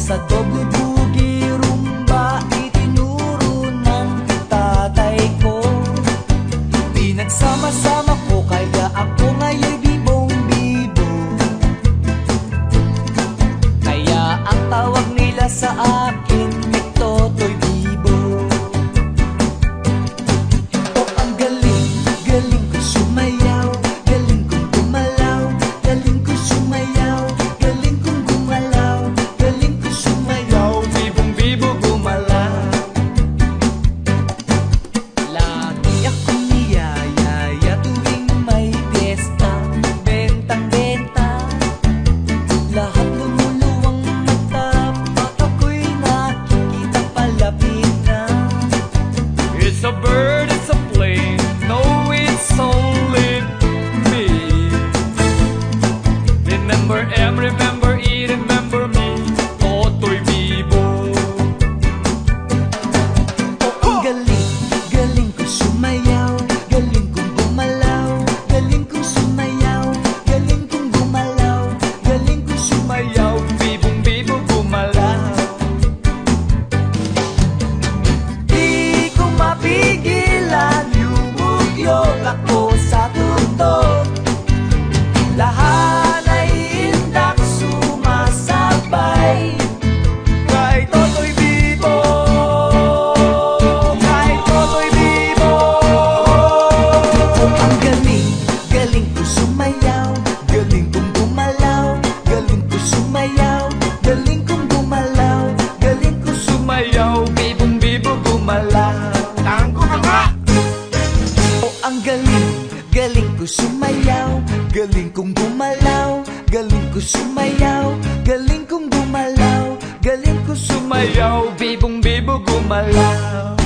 Sa doble bugi rumba itinuro ng tatay ko. Pinagsama-sama ko kaya ako ngaya'y bibong-bibo. Kaya ang tawag nila sa akin Totoy Bibo. Oh, ang galing, galing ko sumayaw, galing kong gumalaw, galing ko sumayaw, galing kong gumalaw, galing ko sumayaw, bibong-bibo gumalaw. Lagi akong niyayaya tuwing may piyesta, bentang-benta, lahat lumuluwang mata, pag ako'y nakikita palapit na. It's a bird, it's a plane, no, it's only me. Remember M, remember E, remember me, Totoy Bibo. Oh, ang galing, galing ko sumayaw, galing kong gumalaw, galing kong sumayaw, galing kong gumalaw, galing kong sumayaw, Bibong-bibo gumalaw. di ko mapigilan, yumugyok ako sa tutok. Lahat ay indak sumasabay kay Totoy Bibo, kay Totoy Bibo. Oh, ang galing, galing ko sumayaw, galing kong gumalaw, galing ko sumayaw, galing kong gumalaw, galing ko Sumayaw, bibong-bibo gumalaw. Tango ka nga! Oh, ang galing, galing ko sumayaw, galing kong gumalaw, galing ko sumayaw, galing kong gumalaw, galing ko sumayaw. Sumayaw, bibong-bibo gumalaw.